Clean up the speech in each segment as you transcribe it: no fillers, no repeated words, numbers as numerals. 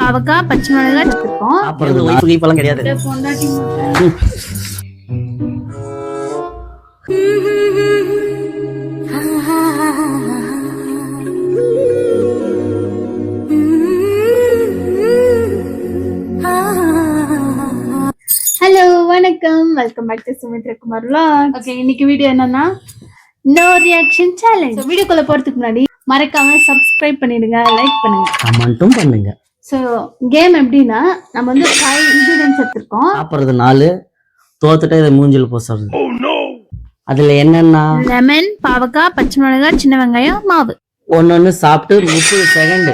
பாவக்காய் பச்சை மிளகாய் எடுத்துருக்கோம். அப்புறம் ஒய்ஃபு கீப்பெல்லாம் கிடையாது. ஹலோ வணக்கம், welcome back to Sumithra Kumar vlog. Okay, இன்னைக்கு வீடியோ என்னன்னா நோ ரியாக்ஷன் சேலஞ்ச். வீடியோக்குள்ள போறதுக்கு முன்னாடி மறக்காம சப்ஸ்கிரைப் பண்ணிடுங்க, லைக் பண்ணுங்க, கமெண்ட்டும் பண்ணுங்க. ஸோ கேம் எப்படின்னா நம்ம வந்து 5 இன்கிரிடியன்ஸ் எடுத்துருக்கோம். சாப்பிட்றது 4, தோத்துட்டா இதை மூஞ்சில் போசுறது. அதுல என்னன்னா லெமன், பாவக்காய், பச்சை மிளகாய், சின்ன வெங்காயம், மாவு. ஒன்னொன்னு சாப்பிட்டு 30 செகண்ட்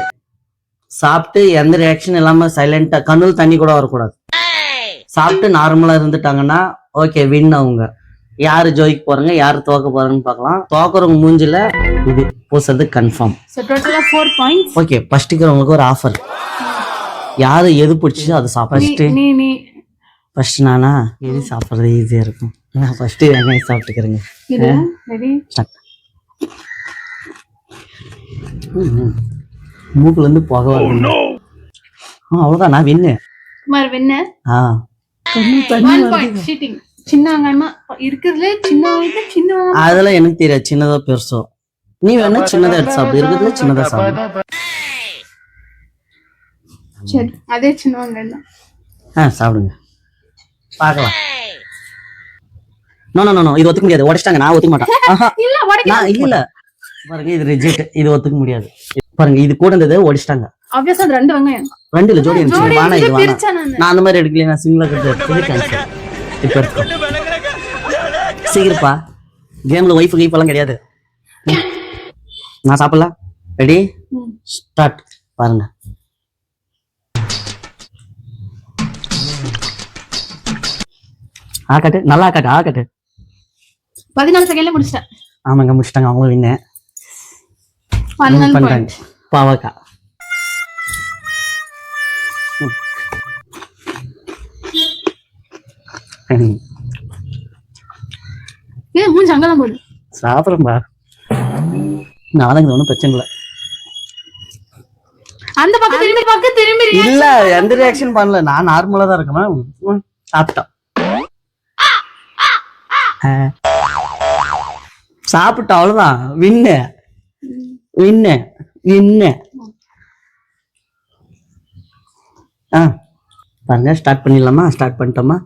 சாப்பிட்டு எந்த ரியாக்ஷன் இல்லாம சைலண்டா கண்ணுல தண்ணி கூட வரக்கூடாது. சாப்பிட்டு நார்மலா இருந்துட்டாங்கன்னா ஓகே, வின். அவங்க யாரு ஜோய்க்கு போறாங்க யாரு தோக்க போறாங்கன்னு பார்க்கலாம். தோக்குறவங்க மூஞ்சில இது பூசுறது கன்ஃபார்ம். ஸோ டோட்டலா 4 பாயிண்ட்ஸ். ஓகே, ஃபர்ஸ்ட்டுக்கிறவங்களுக்கு ஒரு ஆஃபர். யாரு எது பிடிச்சிச்சோ அதை சாப்பிட்டு நீ ஃபர்ஸ்ட் நானா எது சாப்பிட்றது ஈஸியா இருக்கும். நான் ஃபர்ஸ்ட் வெங்காயம் சாப்பிட்டுக்கிறேங்க. Ready start. மூக்குல இருந்து புகை வருது. அவ்வளவுதான், நான் வின்னு. குமார் வின்னு. கண்ணு 1 பாயிண்ட் சீட்டிங். சின்ன வெங்காயமா இருக்கிறதுல சின்ன வெங்காயம், சின்ன வெங்காயம் அதெல்லாம் எனக்கு தெரியாது, சின்னதோ பெருசோ. நீ வேணா சின்னதா எடுத்து சாப்பிடு, இருக்கிறதுல சின்னதா சாப்பிடு. சரி, அதே சின்ன வெங்காயம் தான். சாப்பிடுங்க, பார்க்கலாம். நோ நோ நோ, இது ஒத்துக்க முடியாது. உடைச்சிட்டாங்க, நான் ஒத்துக்க மாட்டேன். இல்ல உடைக்க இல்ல பாருங்க, இது ரிஜெக்ட், இது ஒத்துக்க முடியாது. பாருங்க, இது கூட இருந்தது ஒடிச்சிட்டாங்க. ஆப்வியஸா அது 2 வெங்காயம். 2 இல்ல, ஜோடி இருந்துச்சு. வானா இது வானா. பிரிச்சா நான் அந்த மாதிரி எடுக்கல, நான் சிங்கிளா கட்டு கேன்சல். இப்ப எடுத்துக்கோ சீக்கிரப்பா. கேம்ல ஒய்ஃபு கீப்பெல்லாம் கிடையாது. நான் சாப்பிடலாம். Ready start. பாருங்க, ஆக்கட்டு, நல்லா ஆக்கட்டு, ஆக்கட்டு. 14 செகண்ட்ல முடிச்சிட்டேன். ஆமாங்க, முடிச்சிட்டாங்க. அவங்களும் வின்னு 11 பண்றாங்க. பாயிண்ட். பாவக்காய் ஏன் மூஞ்சி அங்கதான் போகுது? சாப்பிடுறேன்பா, நானுங்க ஒன்றும் பிரச்சனை இல்லை. அந்த பக்கம் திரும்பி இல்ல, எந்த ரியாக்ஷன் பண்ணல, நான் நார்மலா தான் இருக்கேன். சாப்பிட்டோம், சாப்பிட்டோம், அவ்வளவுதான். வின்னு வின்னு வின்னு. பாருங்க, ஸ்டார்ட் பண்ணிடலாமா? ஸ்டார்ட் பண்ணிட்டோமா?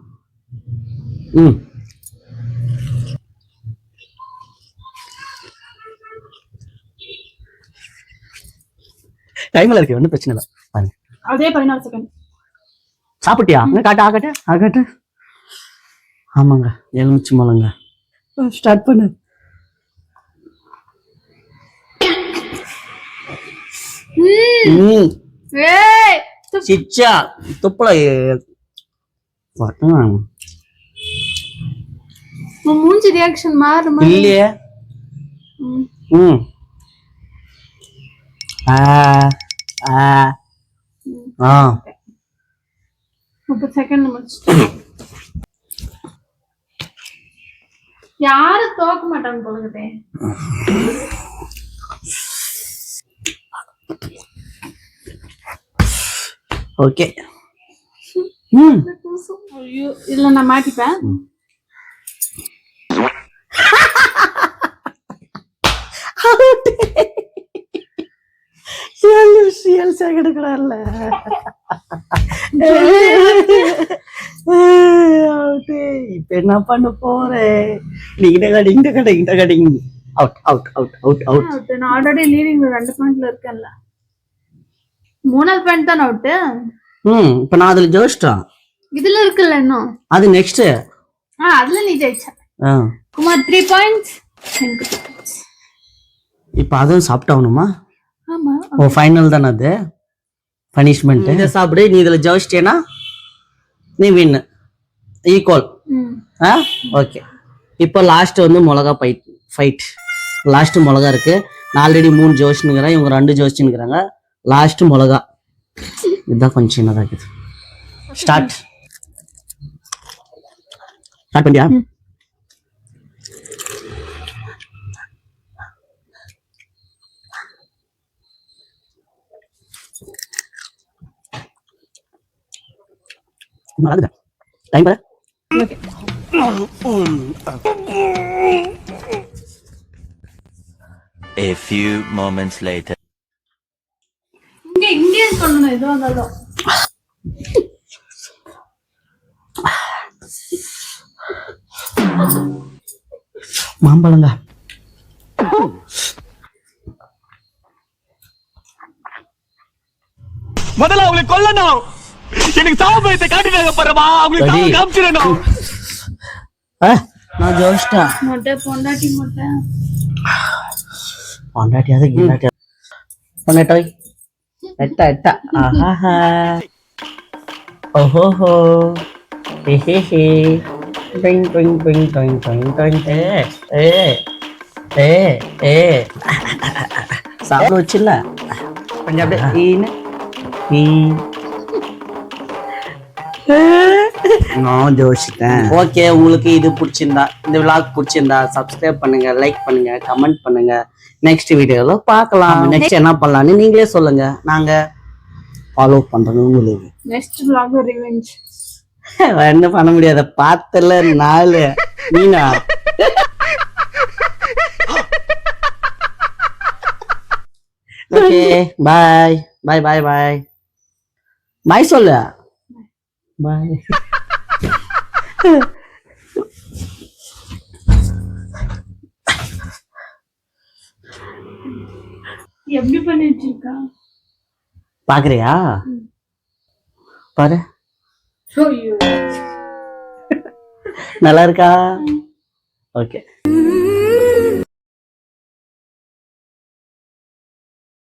டைம்ல இருக்கு, ஒன்றும் பிரச்சனை இல்லை. பாருங்க, அதே 14 செகண்ட். சாப்பிட்டியா? காட்டு, ஆகட்டு, ஆகட்டு. ஆமாங்க, எலுமிச்சி மலங்க. ஸ்டார்ட் பண்ணு. சிச்சா துப்புல மூஞ்சி ரியாக்ஷன் மாறுமா? இல்லையே. 30 செகண்ட் முடிச்சிட்டேன். யாரும் தோக்க மாட்டாங்க போலகுதே. ஓகே. ஐயோ, இல்ல நான் மாட்டிப்பேன். இப்ப என்ன பண்ண போறேன்? Out out out out out. நான் ஆல்ரெடி லீடிங் 2 பாயிண்ட்ல இருக்கேன்ல. 3 பாயிண்ட் தான் அவுட். இப்ப நான் அதுல ஜெயிச்சிட்டேன். இதுல இருக்குல்ல இன்னும். அது நெக்ஸ்ட். அதுல நீ ஜெயிச்ச. குமார் 3 பாயிண்ட்ஸ். இப்ப அதுவும் சாப்பிட்டாகணுமா? ஆமா. ஓ, ஃபைனல் தானே அது? பனிஷ்மெண்ட். இதை சாப்பிடு, நீ இதுல ஜெயிச்சிட்டேனா நீ வின். ஈக்குவல். ஓகே. இப்போ லாஸ்ட் வந்து மிளகா ஃபைட். லாஸ்ட் மிளகா இருக்கு. நான் ஆல்ரெடி 3 ஜோஷினுங்கிறேன், இவங்க 2 ஜோஷினுங்கிறாங்க. லாஸ்ட் மிளகா இதுதான் கொஞ்சம் சின்னதா இருக்குது. ஸ்டார்ட் பண்ணியா? டைம் பாரு. A few moments later. இங்கே சொல்லணும் எதுவும் இருந்தாலும். மாம்பழங்க. முதல்ல அவங்களை கொல்லணும். எனக்கு சாபத்தை காட்டினாங்க பாருமா, அவங்களுக்கு சரி. காமிச்சிடணும். நான் ஜோஷ்டா மொட்டை பொண்டாட்டி மொட்டை. பொண்டாட்டியாவது கிண்டாட்டியா பொண்டாட்டோய் எட்டா எட்டா ஆஹா ஓஹோஹோ ஹே ட்விங் ட்விங் ட்விங் ட்விங் ட்விங் ட்விங் ஏ சாப்பிட வச்சுல கொஞ்சம் அப்படியே ஈன்னு ஈ நான் ஜோசிட்டேன். ஓகே, உங்களுக்கு இது பிடிச்சிருந்தா, இந்த விளாக் பிடிச்சிருந்தா சப்ஸ்கிரைப் பண்ணுங்க, லைக் பண்ணுங்க, கமெண்ட் பண்ணுங்க. நெக்ஸ்ட் வீடியோல பார்க்கலாம். நெக்ஸ்ட் என்ன பண்ணலாம்னு நீங்களே சொல்லுங்க, நாங்க ஃபாலோ பண்றோம் உங்களுக்கு. Next vlog revenge. என்ன பண்ண முடியாத பார்த்தல 4 மீனா. ஓகே பாய் பாய் பாய் பாய் பாய் சொல்லு பாய். எப்படி பண்ணி வச்சிருக்கா பாக்குறியா பாரு, ஐயோ நல்லா இருக்கா? ஓகே.